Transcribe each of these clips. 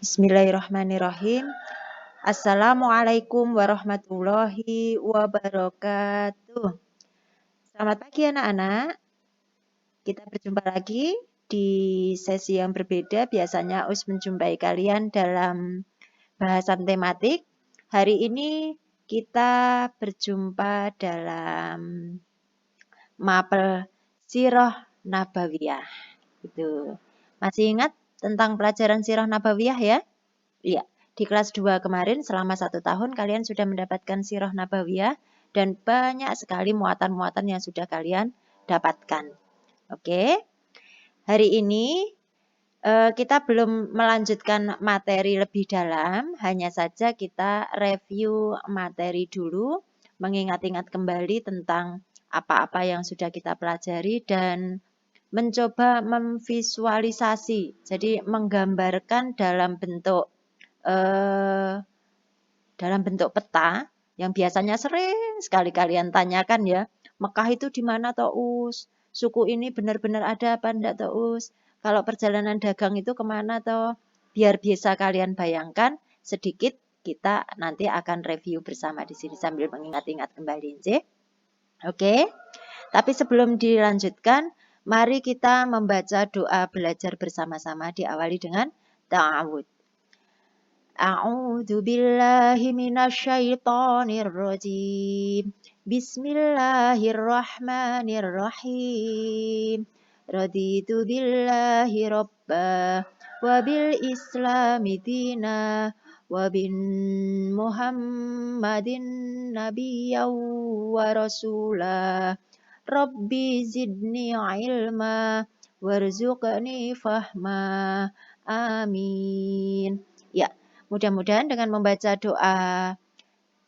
Bismillahirrahmanirrahim. Assalamualaikum warahmatullahi wabarakatuh. Selamat pagi anak-anak. Kita berjumpa lagi di sesi yang berbeda. Biasanya Us menjumpai kalian dalam bahasan tematik. Hari ini kita berjumpa dalam mapel Sirah Nabawiyah. Gitu. Masih ingat tentang pelajaran Sirah Nabawiyah ya? Iya, di kelas 2 kemarin selama 1 tahun kalian sudah mendapatkan Sirah Nabawiyah dan banyak sekali muatan-muatan yang sudah kalian dapatkan. Oke, hari ini kita belum melanjutkan materi lebih dalam, hanya saja kita review materi dulu, mengingat-ingat kembali tentang apa-apa yang sudah kita pelajari dan mencoba memvisualisasi, jadi menggambarkan dalam bentuk peta yang biasanya sering sekali kalian tanyakan ya. Mekah itu di mana toh Us? Suku ini benar-benar ada apa enggak toh Us? Kalau perjalanan dagang itu kemana toh? Biar bisa kalian bayangkan sedikit, kita nanti akan review bersama di sini sambil mengingat-ingat kembali. Oke. Tapi sebelum dilanjutkan, mari kita membaca doa belajar bersama-sama diawali dengan ta'awud. A'udzu billahi minasyaitonir rajim. Bismillahirrahmanirrahim. Raditu billahi rabba wa bil islami dina wa bin Muhammadin nabiyyan wa rasulah. Rabbi zidni ilma warzuqni fahma. Amin. Ya. Mudah-mudahan dengan membaca doa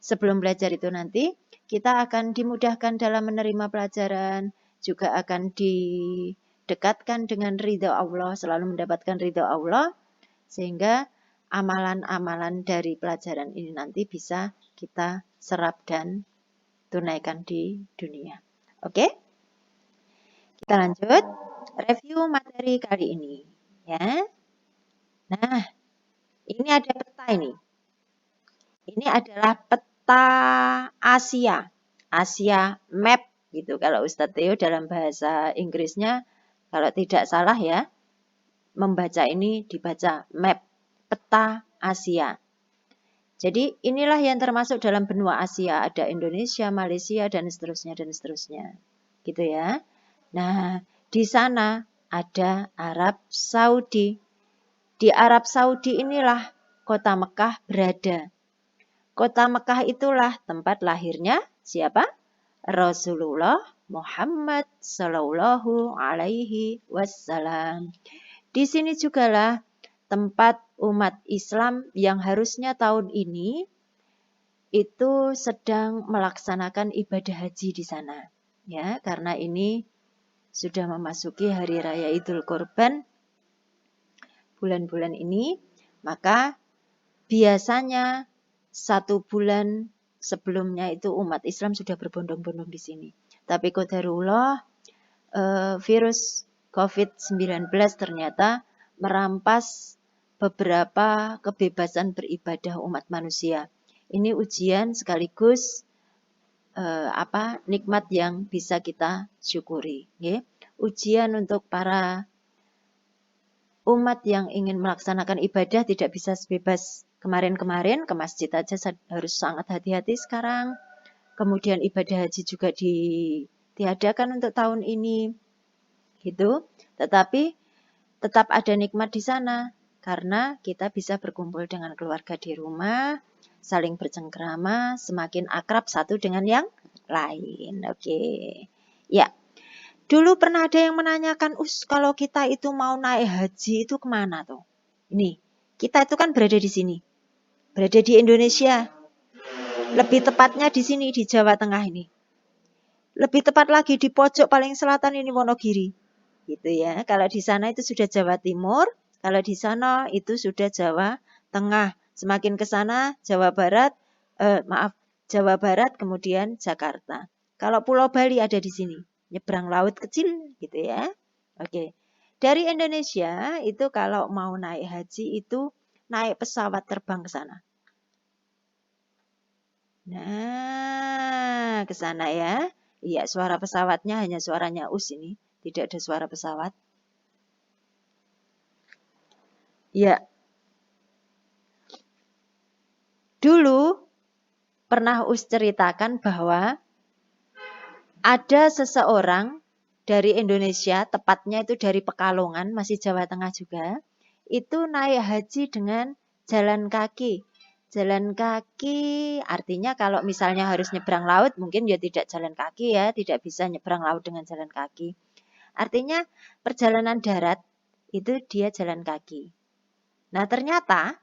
sebelum belajar itu nanti, kita akan dimudahkan dalam menerima pelajaran, juga akan didekatkan dengan ridha Allah, selalu mendapatkan ridha Allah, sehingga amalan-amalan dari pelajaran ini nanti bisa kita serap dan tunaikan di dunia. Oke? Kita lanjut, review materi kali ini. Ya. Nah, ini ada peta ini. Ini adalah peta Asia. Asia map gitu. Kalau Ustadz Theo dalam bahasa Inggrisnya, kalau tidak salah ya, membaca ini dibaca map, peta Asia. Jadi inilah yang termasuk dalam benua Asia. Ada Indonesia, Malaysia, dan seterusnya, dan seterusnya. Gitu ya. Nah, di sana ada Arab Saudi. Di Arab Saudi inilah kota Mekah berada. Kota Mekah itulah tempat lahirnya siapa? Rasulullah Muhammad Sallallahu Alaihi Wasallam. Di sini jugalah tempat umat Islam yang harusnya tahun ini itu sedang melaksanakan ibadah haji di sana. Ya, karena ini sudah memasuki hari raya Idul Kurban bulan-bulan ini, maka biasanya 1 bulan sebelumnya itu umat Islam sudah berbondong-bondong di sini. Tapi qadarullah virus COVID-19 ternyata merampas beberapa kebebasan beribadah umat manusia. Ini ujian sekaligus nikmat yang bisa kita syukuri. Ya. Ujian untuk para umat yang ingin melaksanakan ibadah tidak bisa sebebas kemarin-kemarin, ke masjid aja harus sangat hati-hati sekarang. Kemudian ibadah haji juga ditiadakan untuk tahun ini. Gitu. Tetapi tetap ada nikmat di sana karena kita bisa berkumpul dengan keluarga di rumah, saling bercengkrama, semakin akrab satu dengan yang lain. Oke. Ya. Dulu pernah ada yang menanyakan, kalau kita itu mau naik haji itu kemana tuh? Ini, kita itu kan berada di sini. Berada di Indonesia. Lebih tepatnya di sini, di Jawa Tengah ini. Lebih tepat lagi di pojok paling selatan ini Wonogiri. Gitu ya. Kalau di sana itu sudah Jawa Timur, kalau di sana itu sudah Jawa Tengah. Semakin ke sana Jawa Barat, Jawa Barat kemudian Jakarta. Kalau Pulau Bali ada di sini. Nyebrang laut kecil gitu ya. Oke. Dari Indonesia itu kalau mau naik haji itu naik pesawat terbang ke sana. Nah, ke sana ya. Iya, suara pesawatnya hanya suaranya us ini. Tidak ada suara pesawat. Ya, dulu pernah us ceritakan bahwa ada seseorang dari Indonesia, tepatnya itu dari Pekalongan, masih Jawa Tengah juga, itu naik haji dengan jalan kaki. Jalan kaki artinya kalau misalnya harus nyebrang laut, mungkin ya tidak jalan kaki ya, tidak bisa nyebrang laut dengan jalan kaki. Artinya perjalanan darat itu dia jalan kaki. Nah ternyata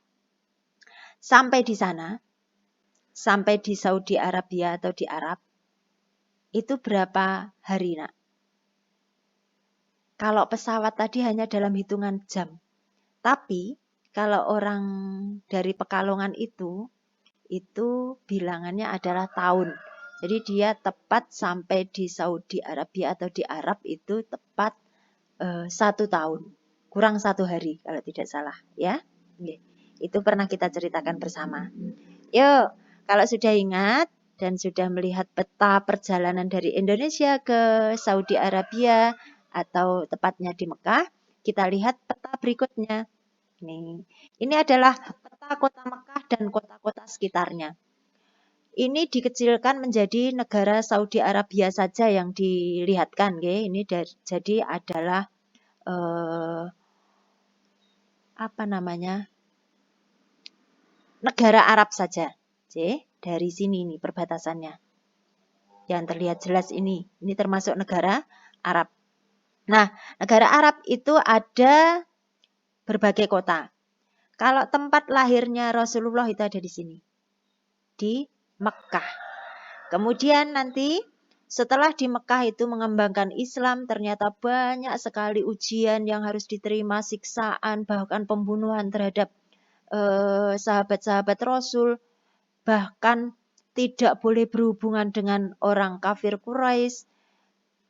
sampai di sana, sampai di Saudi Arabia atau di Arab, itu berapa hari nak? Kalau pesawat tadi hanya dalam hitungan jam. Tapi kalau orang dari Pekalongan itu bilangannya adalah tahun. Jadi dia tepat sampai di Saudi Arabia atau di Arab itu tepat 1 tahun. Kurang 1 hari kalau tidak salah ya. Itu pernah kita ceritakan bersama. Yuk, kalau sudah ingat dan sudah melihat peta perjalanan dari Indonesia ke Saudi Arabia atau tepatnya di Mekah, kita lihat peta berikutnya. Nih, ini adalah peta kota Mekah dan kota-kota sekitarnya. Ini dikecilkan menjadi negara Saudi Arabia saja yang dilihatkan, okay? Ini jadi adalah apa namanya? Negara Arab saja. Dari sini nih perbatasannya. Yang terlihat jelas ini termasuk negara Arab. Nah, negara Arab itu ada berbagai kota. Kalau tempat lahirnya Rasulullah itu ada di sini. Di Mekah. Kemudian nanti setelah di Mekah itu mengembangkan Islam, ternyata banyak sekali ujian yang harus diterima, siksaan, bahkan pembunuhan terhadap sahabat-sahabat Rasul, bahkan tidak boleh berhubungan dengan orang kafir Quraisy,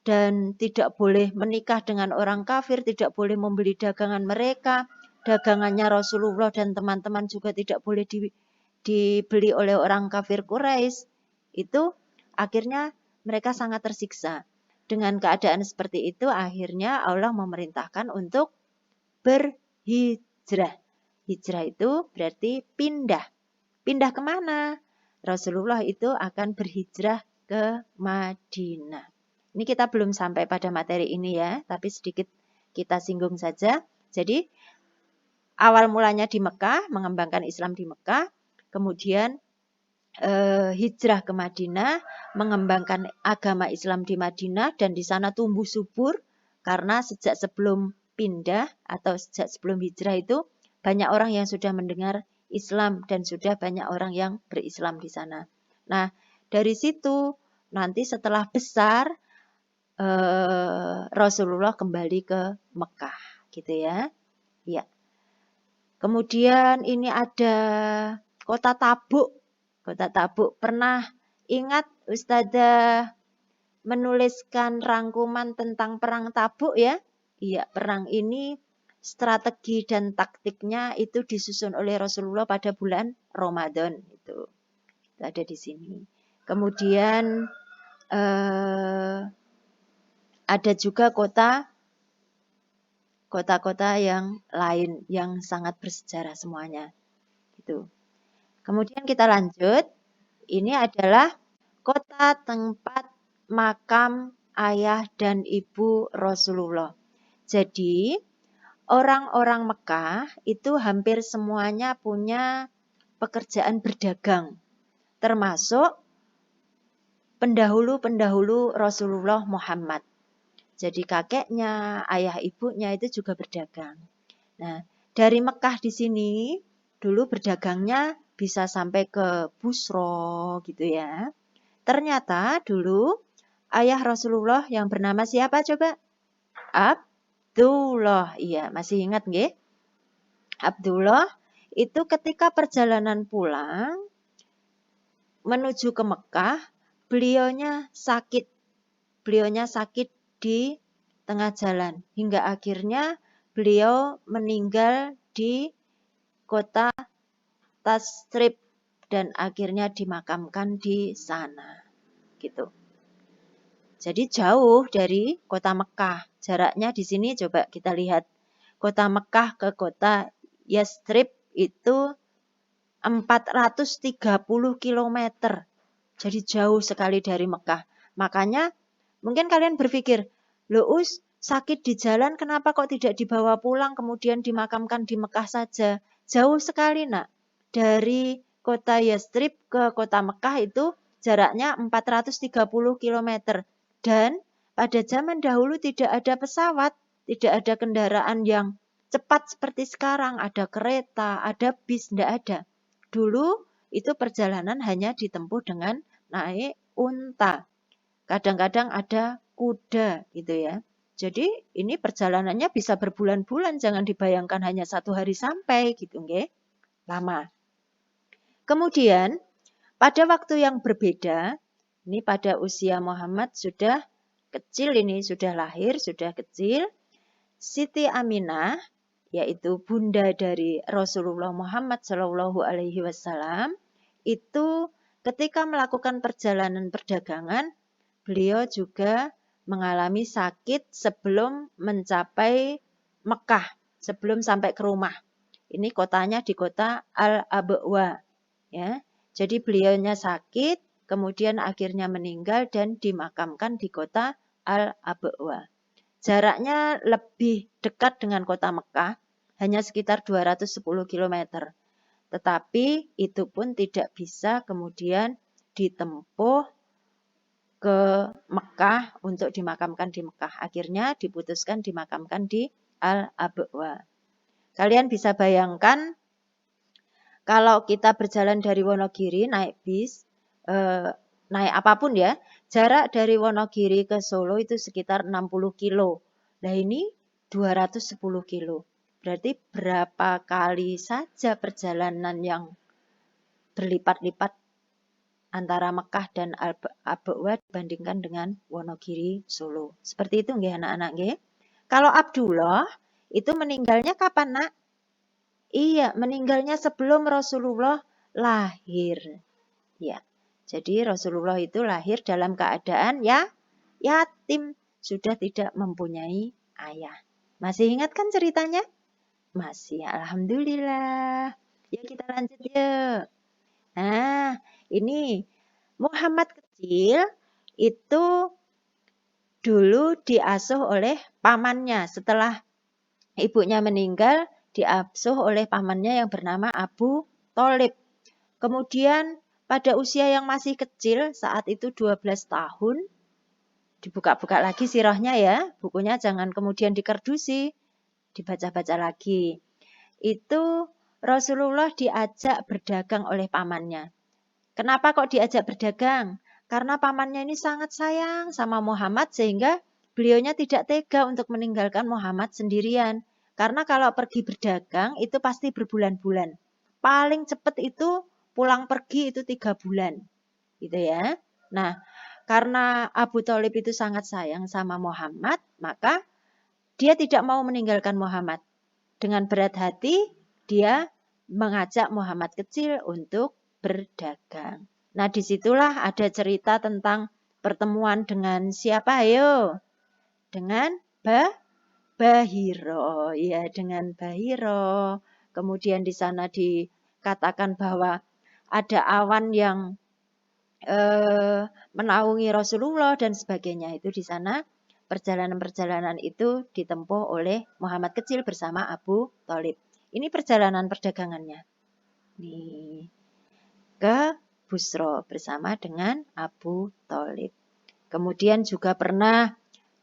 dan tidak boleh menikah dengan orang kafir, tidak boleh membeli dagangan mereka, dagangannya Rasulullah dan teman-teman juga tidak boleh dibeli oleh orang kafir Quraisy. Itu akhirnya mereka sangat tersiksa. Dengan keadaan seperti itu, akhirnya Allah memerintahkan untuk berhijrah. Hijrah itu berarti pindah. Pindah kemana? Rasulullah itu akan berhijrah ke Madinah. Ini kita belum sampai pada materi ini ya, tapi sedikit kita singgung saja. Jadi awal mulanya di Mekah, mengembangkan Islam di Mekah, kemudian hijrah ke Madinah, mengembangkan agama Islam di Madinah, dan di sana tumbuh subur karena sejak sebelum pindah atau sejak sebelum hijrah itu banyak orang yang sudah mendengar Islam dan sudah banyak orang yang berislam di sana. Nah, dari situ nanti setelah besar Rasulullah kembali ke Mekah, gitu ya. Ya. Kemudian ini ada kota Tabuk. Kota Tabuk, pernah ingat Ustazah menuliskan rangkuman tentang perang Tabuk ya? Iya, perang ini strategi dan taktiknya itu disusun oleh Rasulullah pada bulan Ramadan itu ada di sini. Kemudian ada juga kota-kota yang lain yang sangat bersejarah semuanya. Gitu. Kemudian kita lanjut. Ini adalah kota tempat makam ayah dan ibu Rasulullah. Jadi orang-orang Mekah itu hampir semuanya punya pekerjaan berdagang, termasuk pendahulu-pendahulu Rasulullah Muhammad. Jadi kakeknya, ayah ibunya itu juga berdagang. Nah, dari Mekah di sini dulu berdagangnya bisa sampai ke Busro gitu ya. Ternyata dulu ayah Rasulullah yang bernama siapa coba? Abdullah. Iya, masih ingat nggih? Abdullah itu ketika perjalanan pulang menuju ke Mekah, beliaunya sakit. Beliaunya sakit di tengah jalan hingga akhirnya beliau meninggal di kota Tasrib dan akhirnya dimakamkan di sana. Gitu. Jadi jauh dari kota Mekah. Jaraknya di sini coba kita lihat. Kota Mekah ke kota Yastrib itu 430 km. Jadi jauh sekali dari Mekah. Makanya mungkin kalian berpikir, loh Us, sakit di jalan kenapa kok tidak dibawa pulang kemudian dimakamkan di Mekah saja? Jauh sekali nak. Dari kota Yastrib ke kota Mekah itu jaraknya 430 km. Dan pada zaman dahulu tidak ada pesawat, tidak ada kendaraan yang cepat seperti sekarang. Ada kereta, ada bis, tidak ada. Dulu itu perjalanan hanya ditempuh dengan naik unta. Kadang-kadang ada kuda gitu ya. Jadi ini perjalanannya bisa berbulan-bulan, jangan dibayangkan hanya 1 hari sampai gitu nggih. Lama. Kemudian pada waktu yang berbeda, ini pada usia Muhammad sudah kecil ini, sudah lahir, sudah kecil. Siti Aminah, yaitu bunda dari Rasulullah Muhammad SAW, itu ketika melakukan perjalanan perdagangan, beliau juga mengalami sakit sebelum mencapai Mekah, sebelum sampai ke rumah. Ini kotanya di kota Al-Abwa. Ya. Jadi beliaunya sakit, kemudian akhirnya meninggal dan dimakamkan di kota Al-Abwa. Jaraknya lebih dekat dengan kota Mekah, hanya sekitar 210 km. Tetapi itu pun tidak bisa kemudian ditempuh ke Mekah untuk dimakamkan di Mekah. Akhirnya diputuskan dimakamkan di Al-Abwa. Kalian bisa bayangkan kalau kita berjalan dari Wonogiri naik bis, naik apapun ya, jarak dari Wonogiri ke Solo itu sekitar 60 kilo. Nah ini 210 kilo. Berarti berapa kali saja perjalanan yang berlipat-lipat antara Mekah dan Al-Abwa dibandingkan dengan Wonogiri Solo. Seperti itu nggih anak-anak nggih. Kalau Abdullah itu meninggalnya kapan nak? Iya, meninggalnya sebelum Rasulullah lahir. Ya. Jadi Rasulullah itu lahir dalam keadaan yatim, sudah tidak mempunyai ayah. Masih ingat kan ceritanya? Masih, alhamdulillah. Ya kita lanjut yuk. Nah, ini Muhammad kecil itu dulu diasuh oleh pamannya. Setelah ibunya meninggal, diasuh oleh pamannya yang bernama Abu Thalib. Kemudian pada usia yang masih kecil, saat itu 12 tahun, dibuka-buka lagi sirahnya ya, bukunya jangan kemudian dikerdusi, dibaca-baca lagi. Itu Rasulullah diajak berdagang oleh pamannya. Kenapa kok diajak berdagang? Karena pamannya ini sangat sayang sama Muhammad sehingga beliaunya tidak tega untuk meninggalkan Muhammad sendirian. Karena kalau pergi berdagang itu pasti berbulan-bulan. Paling cepat itu pulang pergi itu 3 bulan. Gitu ya. Nah, karena Abu Thalib itu sangat sayang sama Muhammad, maka dia tidak mau meninggalkan Muhammad. Dengan berat hati, dia mengajak Muhammad kecil untuk berdagang. Nah, disitulah ada cerita tentang pertemuan dengan siapa? Ayo. Dengan Bahiro, ya dengan Bahiro. Kemudian di sana dikatakan bahwa ada awan yang menaungi Rasulullah dan sebagainya. Itu di sana perjalanan-perjalanan itu ditempuh oleh Muhammad kecil bersama Abu Thalib. Ini perjalanan perdagangannya. Nih, ke Busro bersama dengan Abu Thalib. Kemudian juga pernah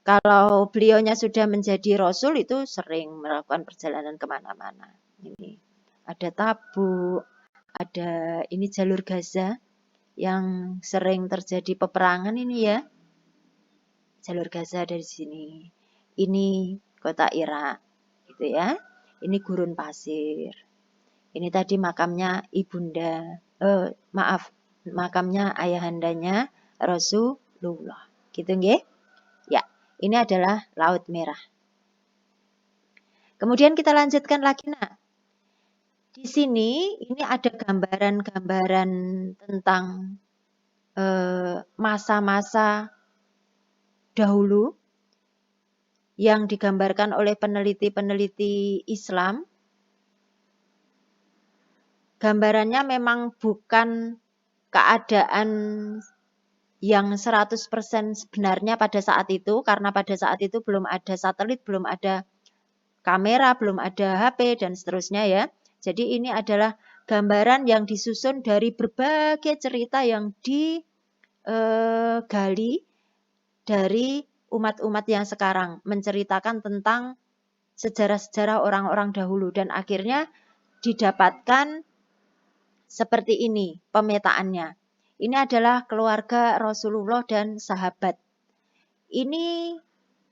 kalau beliaunya sudah menjadi Rasul itu sering melakukan perjalanan kemana-mana. Ini ada Tabuk, ada ini jalur Gaza yang sering terjadi peperangan ini ya. Jalur Gaza dari sini. Ini kota Irak, gitu ya. Ini gurun pasir. Ini tadi makamnya ibunda, makamnya ayahandanya Rasulullah. Gitu nggih? Ya. Ini adalah Laut Merah. Kemudian kita lanjutkan lagi nak. Di sini ini ada gambaran-gambaran tentang masa-masa dahulu yang digambarkan oleh peneliti-peneliti Islam. Gambarannya memang bukan keadaan yang 100% sebenarnya pada saat itu, karena pada saat itu belum ada satelit, belum ada kamera, belum ada HP, dan seterusnya ya. Jadi ini adalah gambaran yang disusun dari berbagai cerita yang digali dari umat-umat yang sekarang, menceritakan tentang sejarah-sejarah orang-orang dahulu, dan akhirnya didapatkan seperti ini pemetaannya. Ini adalah keluarga Rasulullah dan sahabat. Ini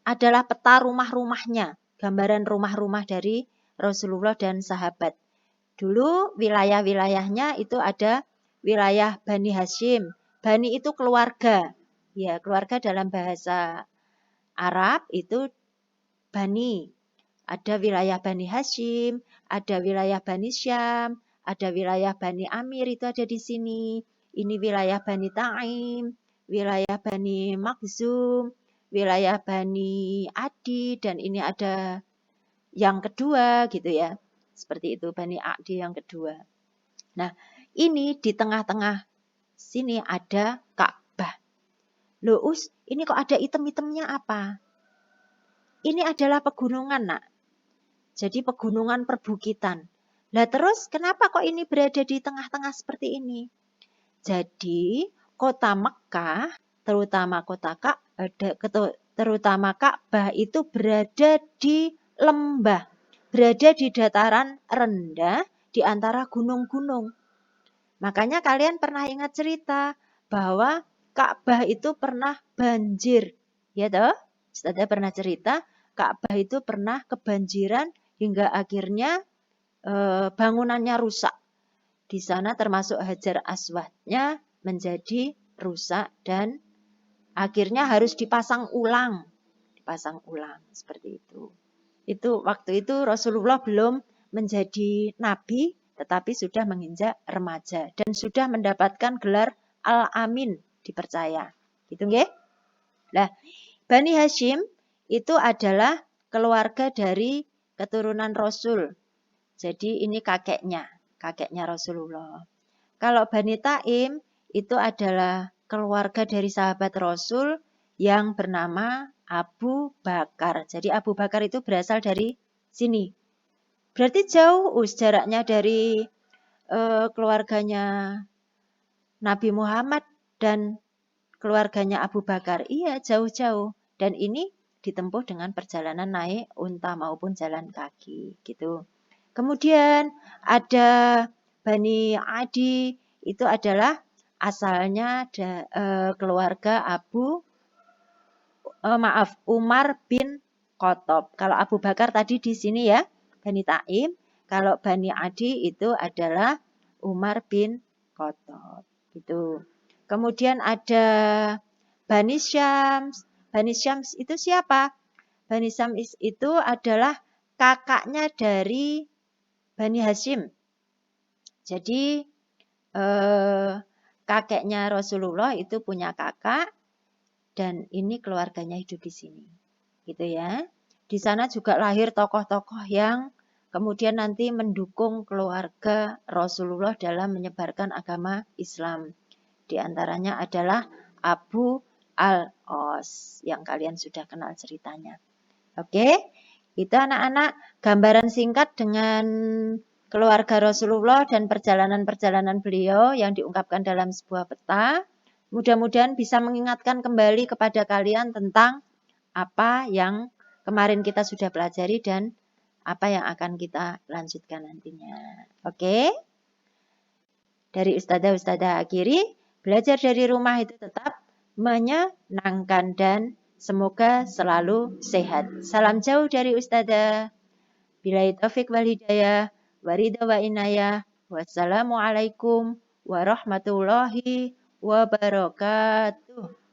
adalah peta rumah-rumahnya, gambaran rumah-rumah dari Rasulullah dan sahabat. Dulu wilayah-wilayahnya itu ada wilayah Bani Hashim. Bani itu keluarga. Ya, keluarga dalam bahasa Arab itu Bani. Ada wilayah Bani Hashim, ada wilayah Bani Syam, ada wilayah Bani Amir, itu ada di sini. Ini wilayah Bani Ta'im, wilayah Bani Makhzum, wilayah Bani Adi, dan ini ada yang kedua gitu ya. Seperti itu, Bani Adi yang kedua. Nah, ini di tengah-tengah sini ada Ka'bah. Loh, ini kok ada item-itemnya apa? Ini adalah pegunungan, nak. Jadi pegunungan perbukitan. Lah terus kenapa kok ini berada di tengah-tengah seperti ini? Jadi kota Mekkah, terutama Ka'bah itu berada di lembah, berada di dataran rendah di antara gunung-gunung. Makanya kalian pernah ingat cerita bahwa Ka'bah itu pernah banjir, ya toh? Ustazah pernah cerita Ka'bah itu pernah kebanjiran hingga akhirnya bangunannya rusak. Di sana termasuk Hajar Aswadnya menjadi rusak dan akhirnya harus dipasang ulang. Dipasang ulang seperti itu. Itu waktu itu Rasulullah belum menjadi nabi tetapi sudah menginjak remaja dan sudah mendapatkan gelar Al-Amin, dipercaya. Gitu nggih? Nah, Bani Hashim itu adalah keluarga dari keturunan Rasul. Jadi ini kakeknya Rasulullah. Kalau Bani Taim itu adalah keluarga dari sahabat Rasul yang bernama Abu Bakar. Jadi Abu Bakar itu berasal dari sini. Berarti jauh jaraknya dari keluarganya Nabi Muhammad dan keluarganya Abu Bakar. Iya, jauh-jauh. Dan ini ditempuh dengan perjalanan naik unta maupun jalan kaki gitu. Kemudian ada Bani Adi, itu adalah asalnya keluarga Umar bin Khattab. Kalau Abu Bakar tadi di sini ya, Bani Taim. Kalau Bani Adi itu adalah Umar bin Khattab. Gitu. Kemudian ada Bani Syams. Bani Syams itu siapa? Bani Syams itu adalah kakaknya dari Bani Hashim. Jadi kakeknya Rasulullah itu punya kakak dan ini keluarganya hidup di sini. Gitu ya. Di sana juga lahir tokoh-tokoh yang kemudian nanti mendukung keluarga Rasulullah dalam menyebarkan agama Islam. Di antaranya adalah Abu Al-Os yang kalian sudah kenal ceritanya. Oke, itu anak-anak gambaran singkat dengan keluarga Rasulullah dan perjalanan-perjalanan beliau yang diungkapkan dalam sebuah peta. Mudah-mudahan bisa mengingatkan kembali kepada kalian tentang apa yang kemarin kita sudah pelajari dan apa yang akan kita lanjutkan nantinya. Oke? Dari Ustazah akhiri, belajar dari rumah itu tetap menyenangkan dan semoga selalu sehat. Salam jauh dari Ustazah. Billahi taufik wal hidayah, waridha wa inayah. Wassalamualaikum warahmatullahi wabarakatuh.